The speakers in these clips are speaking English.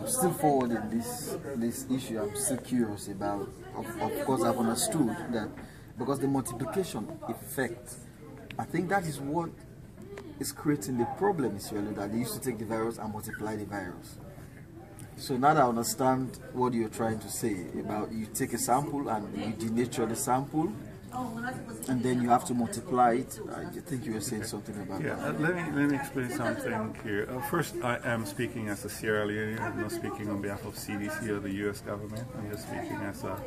still forwarding this issue, I'm still curious about. Of course, I've understood that because the multiplication effect, I think that is what is creating the problem in Sierra Leone, that they used to take the virus and multiply the virus. So now that I understand what you're trying to say about you take a sample and you denature the sample, and then you have to multiply it. I think you were saying something about that. Let me explain something here. First, I am speaking as a Sierra Leonean. I'm not speaking on behalf of CDC or the U.S. government. I'm just speaking as a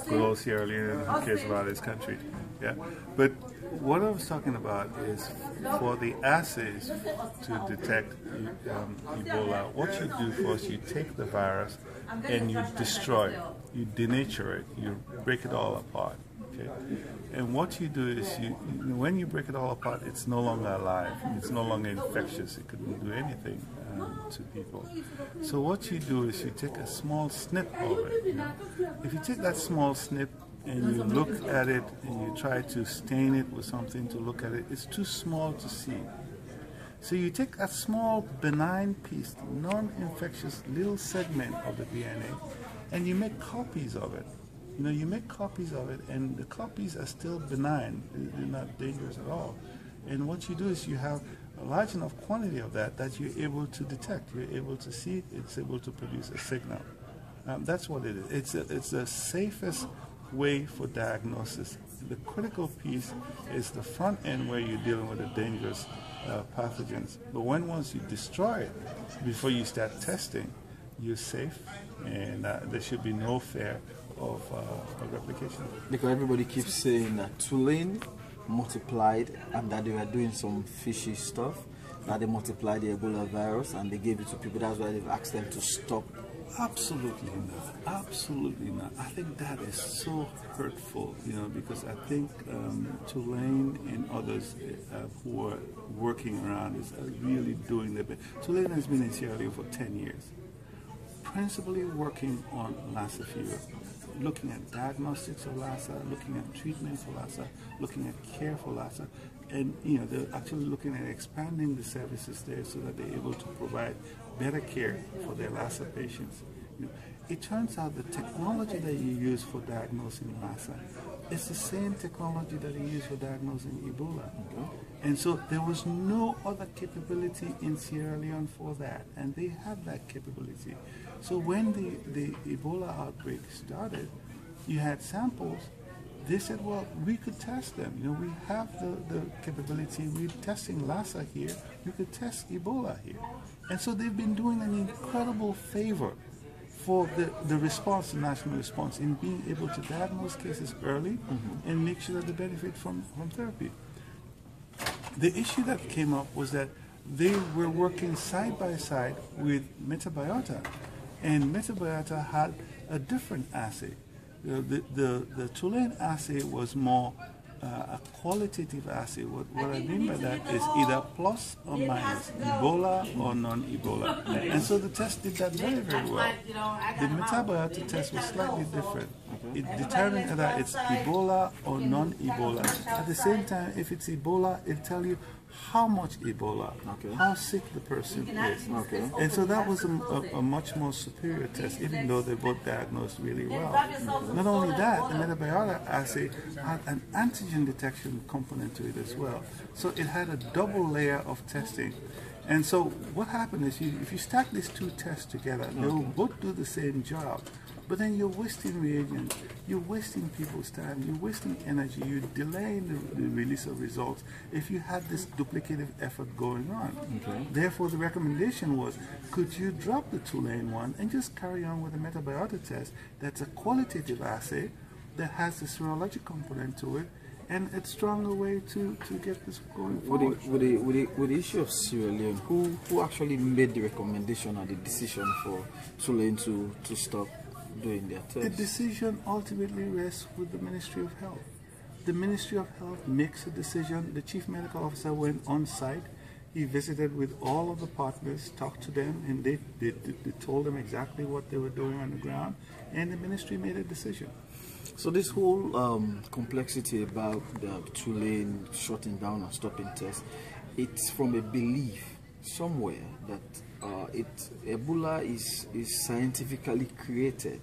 good old Sierra Leonean who cares about his country. Yeah, but what I was talking about is for the assays to detect Ebola, what you do first, you take the virus and you destroy it, you denature it, you break it all apart. Okay. And what you do is, when you break it all apart, it's no longer alive. It's no longer infectious. It couldn't do anything to people. So what you do is you take a small snip of it. You know? If you take that small snip and you look at it and you try to stain it with something to look at it, it's too small to see. So you take a small benign piece, non-infectious little segment of the DNA, and you make copies of it. You know, you make copies of it, and the copies are still benign. They're not dangerous at all. And what you do is you have a large enough quantity of that you're able to detect. You're able to see it. It's able to produce a signal. That's what it is. It's the safest way for diagnosis. The critical piece is the front end where you're dealing with the dangerous pathogens. But once you destroy it, before you start testing, you're safe, and there should be no fear of replication. Because everybody keeps saying that Tulane multiplied and that they were doing some fishy stuff, that they multiplied the Ebola virus and they gave it to people. That's why they've asked them to stop. Absolutely not. Absolutely not. I think that is so hurtful, you know, because I think Tulane and others who are working around is really doing their best. Tulane has been in Sierra Leone for 10 years, principally working on Lassa fever, looking at diagnostics of Lassa, looking at treatment for Lassa, looking at care for Lassa, and you know, they're actually looking at expanding the services there so that they're able to provide better care for their Lassa patients. You know, it turns out the technology that you use for diagnosing Lassa is the same technology that you use for diagnosing Ebola. And so there was no other capability in Sierra Leone for that, and they had that capability. So when the Ebola outbreak started, you had samples. They said, well, we could test them. You know, we have the capability. We're testing Lassa here. We could test Ebola here. And so they've been doing an incredible favor for the response, the national response, in being able to diagnose cases early and make sure that they benefit from therapy. The issue that came up was that they were working side by side with Metabiota, and Metabiota had a different assay. The Tulane assay was more a qualitative assay. What I mean by that is either plus or minus, Ebola or non-Ebola. And so the test did that very, very well. The Metabiota test was slightly different. It determined whether it's Ebola or non-Ebola. At the same time, if it's Ebola, it'll tell you how much Ebola, how sick the person is. And so that was a much more superior test, even though they both diagnosed really well. Not only that, the Metabiota assay had an antigen detection component to it as well. So it had a double layer of testing. And so what happened is, if you stack these two tests together, they will both do the same job. But then you're wasting reagents, you're wasting people's time, you're wasting energy, you're delaying the release of results if you had this duplicative effort going on. Therefore, the recommendation was, could you drop the Tulane one and just carry on with the Metabiota test? That's a qualitative assay that has the serologic component to it, and it's a stronger way to get this going forward. With the issue of Sierra Leone, who actually made the recommendation or the decision for Tulane to stop doing their tests? The decision ultimately rests with the Ministry of Health. The Ministry of Health makes a decision. The Chief Medical Officer went on site. He visited with all of the partners, talked to them, and they told them exactly what they were doing on the ground, and the ministry made a decision. So this whole complexity about the Tulane shutting down or stopping tests, it's from a belief somewhere that Ebola is scientifically created.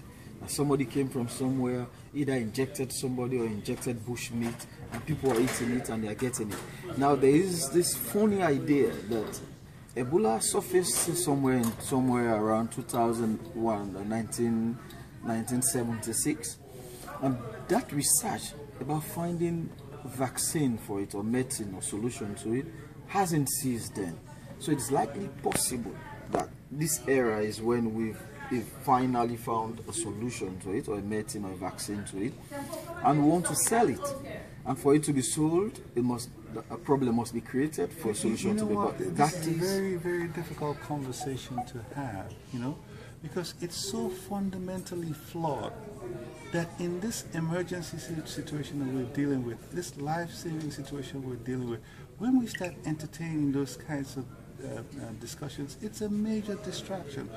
Somebody came from somewhere, either injected somebody or injected bush meat, and people are eating it and they are getting it. Now there is this funny idea that Ebola surfaced somewhere around 2001, 1976, and that research about finding vaccine for it or medicine or solution to it hasn't ceased then. So it's likely possible that this era is when we've finally found a solution to it, or a medicine or a vaccine to it, and we want to sell it. And for it to be sold, a problem must be created for a solution to be. But that is a very, very difficult conversation to have, because it's so fundamentally flawed that in this emergency situation that we're dealing with, this life-saving situation we're dealing with, when we start entertaining those kinds of discussions, it's a major distraction.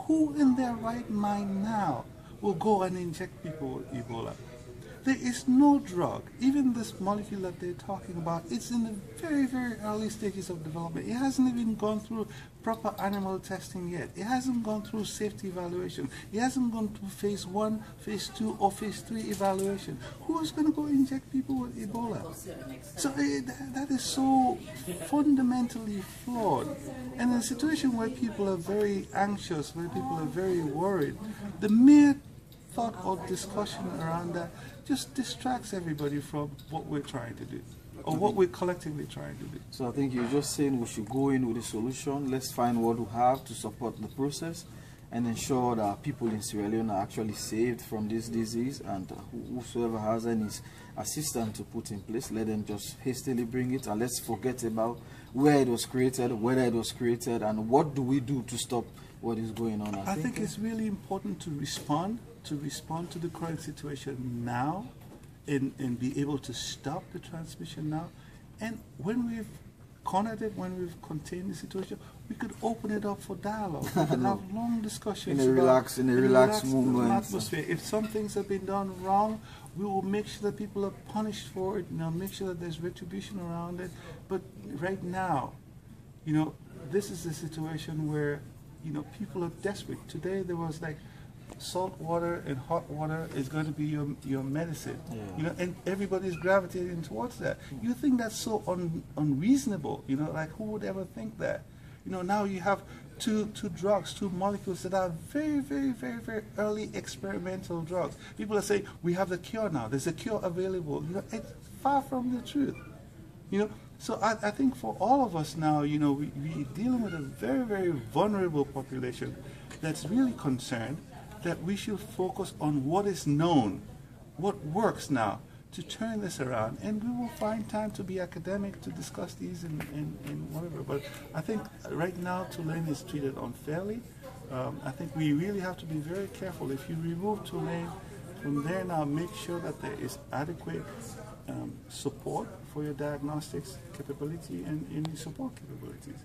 Who in their right mind now will go and inject people with Ebola? There is no drug. Even this molecule that they're talking about, it's in the very, very early stages of development. It hasn't even gone through proper animal testing yet. It hasn't gone through safety evaluation. It hasn't gone through phase 1, phase 2, or phase 3 evaluation. Who is going to go inject people with Ebola? So that is so fundamentally flawed. And in a situation where people are very anxious, where people are very worried, the mere thought or discussion around that just distracts everybody from what we're trying to do, or what we're collectively trying to do. So I think you're just saying we should go in with a solution. Let's find what we have to support the process and ensure that people in Sierra Leone are actually saved from this disease, and whosoever has any assistance to put in place, let them just hastily bring it, and let's forget about where it was created, whether it was created, and what do we do to stop what is going on. I think it's really important to respond to the current situation now, and be able to stop the transmission now. And when we've cornered it, when we've contained the situation, we could open it up for dialogue. We could have long discussions in a relaxed movement. Atmosphere. If some things have been done wrong, we will make sure that people are punished for it. Make sure that there's retribution around it. But right now, this is a situation where people are desperate. Today there was like salt water and hot water is going to be your medicine. Yeah. And everybody's gravitating towards that. You think that's so unreasonable? Like, who would ever think that? Now you have two drugs, two molecules that are very, very, very, very early experimental drugs. People are saying we have the cure now. There's a cure available. It's far from the truth. So I think for all of us now, we're dealing with a very, very vulnerable population that's really concerned that we should focus on what is known, what works now, to turn this around. And we will find time to be academic, to discuss these and whatever. But I think right now Tulane is treated unfairly. I think we really have to be very careful. If you remove Tulane from there now, make sure that there is adequate support for your diagnostics capability and your support capabilities.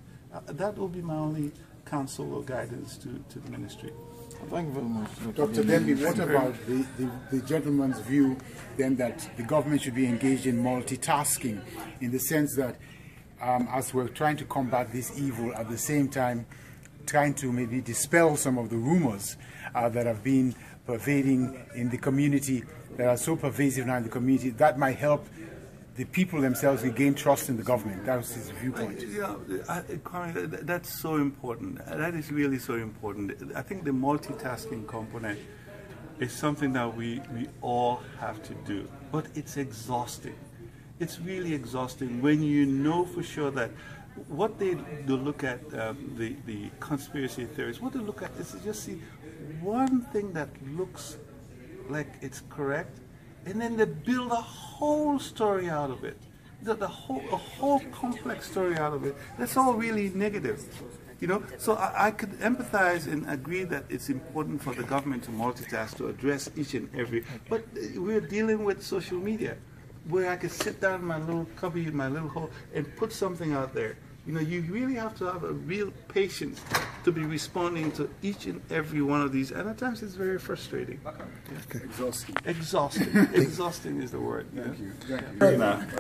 That will be my only counsel or guidance to the ministry. Thank you very much. Dr. Denby, what about the gentleman's view then that the government should be engaged in multitasking, in the sense that as we're trying to combat this evil, at the same time trying to maybe dispel some of the rumors that have been pervading in the community, that are so pervasive now in the community, that might help the people themselves regain trust in the government? That was his viewpoint. That's so important. That is really so important. I think the multitasking component is something that we all have to do, but it's exhausting. It's really exhausting when you know for sure that what they look at, the conspiracy theories, what they look at is to just see one thing that looks like it's correct, and then they build a whole story out of it, a whole complex story out of it. That's all really negative, So I could empathize and agree that it's important for the government to multitask, to address each and every. But we're dealing with social media, where I could sit down in my little cubby, in my little hole, and put something out there. You really have to have a real patience to be responding to each and every one of these, and at times it's very frustrating. Okay. Exhausting. Exhausting is the word. Thank you.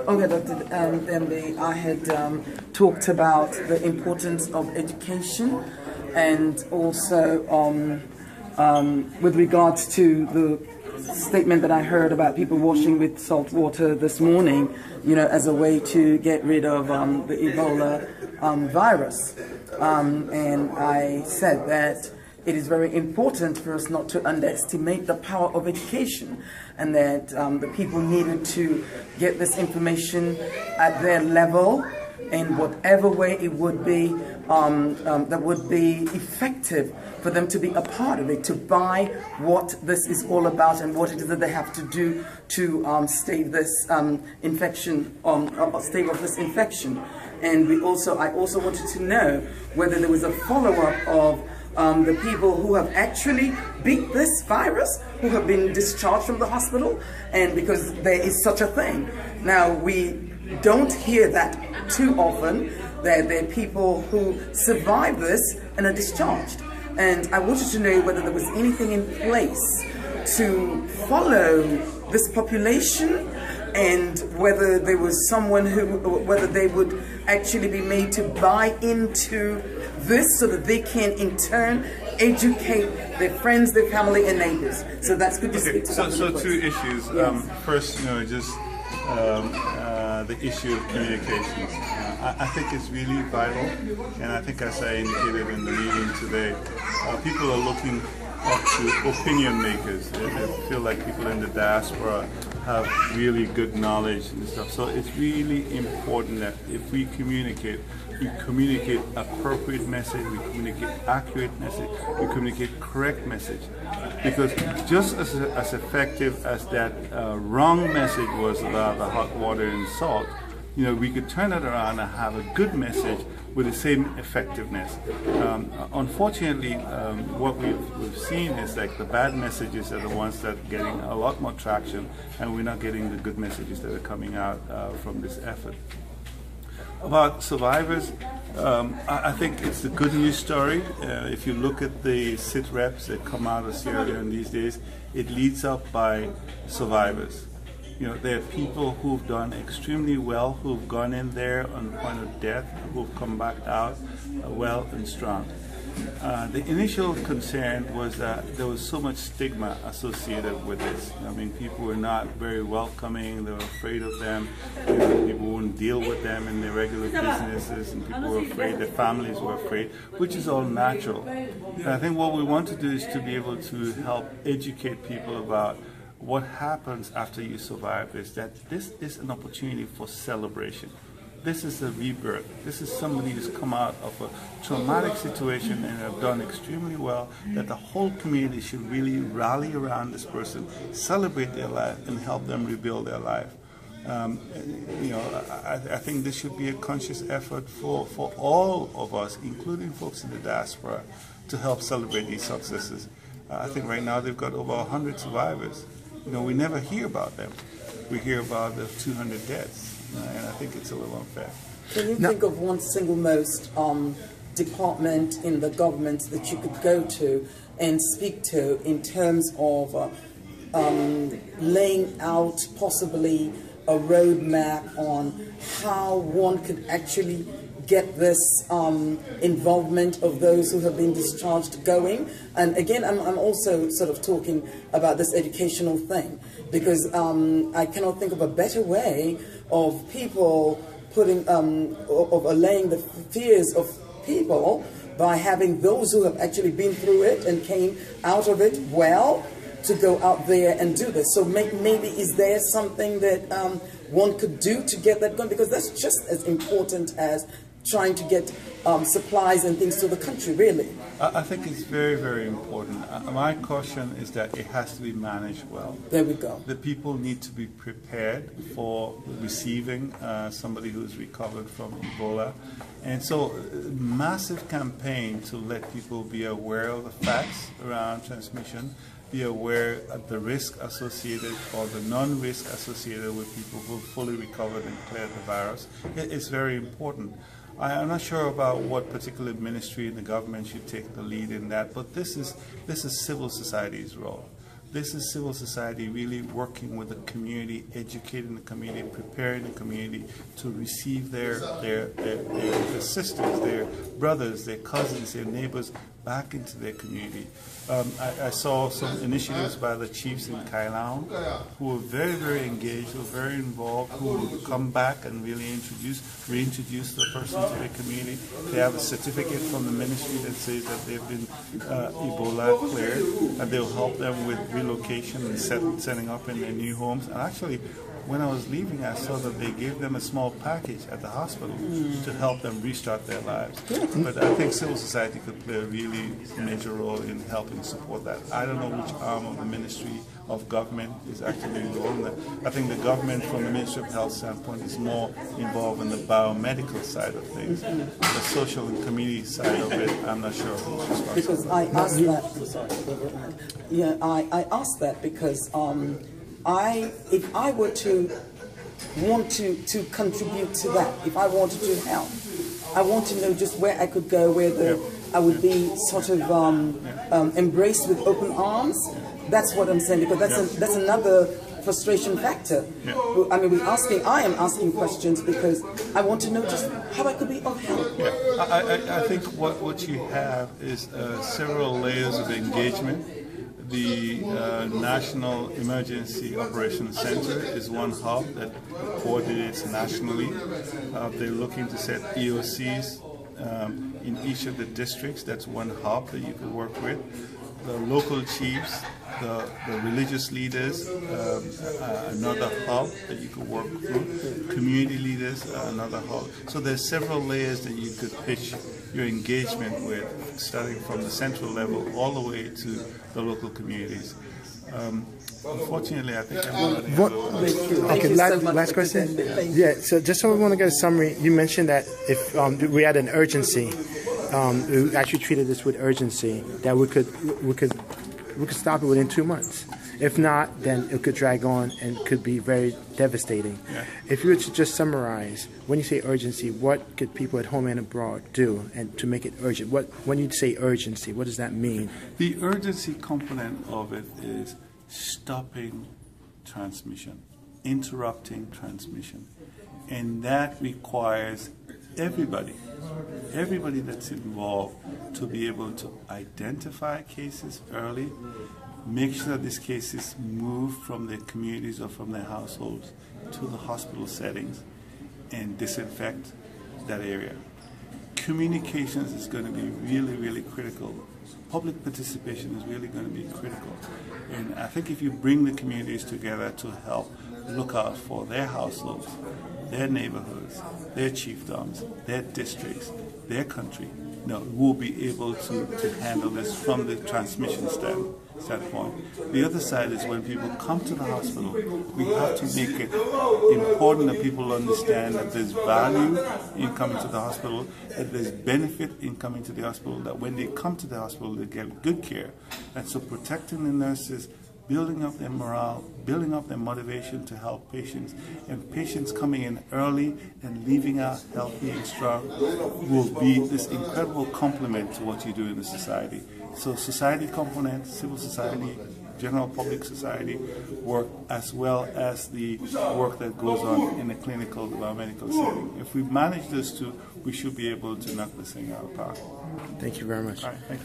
Okay, Dr. Denby, I had talked about the importance of education and also with regards to the statement that I heard about people washing with salt water this morning, you know, as a way to get rid of the Ebola virus. And I said that it is very important for us not to underestimate the power of education, and that the people needed to get this information at their level in whatever way it would be that would be effective for them to be a part of it, to buy what this is all about and what it is that they have to do to stave this infection, stave off this infection. And I also wanted to know whether there was a follow-up of the people who have actually beat this virus, who have been discharged from the hospital, and because there is such a thing. Now, we don't hear that too often, that there are people who survive this and are discharged. And I wanted to know whether there was anything in place to follow this population, and whether there was someone whether they would actually be made to buy into this so that they can in educate their friends, their family, and neighbors. So that's good to speak to. So two issues. Yes. First, just the issue of communications. I think it's really vital, and I think, as I indicated in the meeting today, people are looking up to opinion makers. They feel like people in the diaspora have really good knowledge and stuff. So it's really important that if we communicate appropriate message, we communicate accurate message, we communicate correct message. Because just as effective as that wrong message was about the hot water and salt, we could turn it around and have a good message with the same effectiveness. Unfortunately, what we've seen is like the bad messages are the ones that are getting a lot more traction, and we're not getting the good messages that are coming out from this effort. About survivors, I think it's a good news story. If you look at the sit reps that come out of Sierra Leone these days, it leads up by survivors. There are people who've done extremely well, who've gone in there on the point of death, who've come back out well and strong. The initial concern was that there was so much stigma associated with this. People were not very welcoming, they were afraid of them, people wouldn't deal with them in their regular businesses, and people were afraid, their families were afraid, which is all natural. And I think what we want to do is to be able to help educate people about what happens after you survive this, that this is an opportunity for celebration. This is a rebirth. This is somebody who's come out of a traumatic situation and have done extremely well, that the whole community should really rally around this person, celebrate their life, and help them rebuild their life. I think this should be a conscious effort for all of us, including folks in the diaspora, to help celebrate these successes. I think right now they've got over 100 survivors. We never hear about them. We hear about the 200 deaths, and I think it's a little unfair. Can you think of one single most department in the government that you could go to and speak to in terms of laying out possibly a roadmap on how one could actually get this involvement of those who have been discharged going? And again, I'm also sort of talking about this educational thing, because I cannot think of a better way of people putting, of allaying the fears of people by having those who have actually been through it and came out of it well to go out there and do this. So maybe is there something that one could do to get that going? Because that's just as important as trying to get supplies and things to the country, really. I think it's very, very important. My caution is that it has to be managed well. There we go. The people need to be prepared for receiving somebody who's recovered from Ebola. And so massive campaign to let people be aware of the facts around transmission, be aware of the risk associated or the non-risk associated with people who have fully recovered and cleared the virus. It's very important. I'm not sure about what particular ministry in the government should take the lead in that, but this is civil society's role. This is civil society really working with the community, educating the community, preparing the community to receive their sisters, their brothers, their cousins, their neighbors back into their community. I saw some initiatives by the chiefs in Tulane who were very, very engaged, who were very involved, who would come back and really reintroduce the person to their community. They have a certificate from the ministry that says that they've been Ebola cleared, and they'll help them with relocation and setting up in their new homes. And actually, when I was leaving, I saw that they gave them a small package at the hospital to help them restart their lives. But I think civil society could play a really major role in helping support that. I don't know which arm of the Ministry of Government is actually involved in that. I think the government, from the Ministry of Health standpoint, is more involved in the biomedical side of things. The social and community side of it, I'm not sure who's responsible. Because I asked that. Yeah, I asked that because if I were to want to contribute to that, if I wanted to help, I want to know just where I could go, where I would be sort of embraced with open arms. That's what I'm saying, because that's another frustration factor. I mean, I am asking questions because I want to know just how I could be of help. I think what you have is several layers of engagement. The National Emergency Operations Center is one hub that coordinates nationally. They're looking to set EOCs in each of the districts. That's one hub that you could work with. The local chiefs, the religious leaders, another hub that you could work through. Community leaders, another hub. So there's several layers that you could pitch your engagement with, starting from the central level all the way to the local communities. Unfortunately, I think I'm running out of time. Okay, last question. Yeah, so just so we want to get a summary, you mentioned that if we had an urgency, we actually treated this with urgency, that we could stop it within 2 months. If not, then it could drag on and could be very devastating. Yeah. If you were to just summarize, when you say urgency, what could people at home and abroad do and to make it urgent? When you say urgency, what does that mean? The urgency component of it is stopping transmission, interrupting transmission. And that requires everybody that's involved to be able to identify cases early, make sure that these cases move from their communities or from their households to the hospital settings, and disinfect that area. Communications is going to be really, really critical. Public participation is really going to be critical. And I think if you bring the communities together to help look out for their households, their neighborhoods, their chiefdoms, their districts, their country, we'll be able to handle this from the transmission standpoint. The other side is when people come to the hospital, we have to make it important that people understand that there's value in coming to the hospital, that there's benefit in coming to the hospital, that when they come to the hospital, they get good care. And so protecting the nurses, building up their morale, building up their motivation to help patients, and patients coming in early and leaving out healthy and strong will be this incredible complement to what you do in the society. So society component, civil society, general public society work, as well as the work that goes on in the clinical, biomedical setting. If we manage those two, we should be able to knock this thing out of the park. Thank you very much. All right, thank you.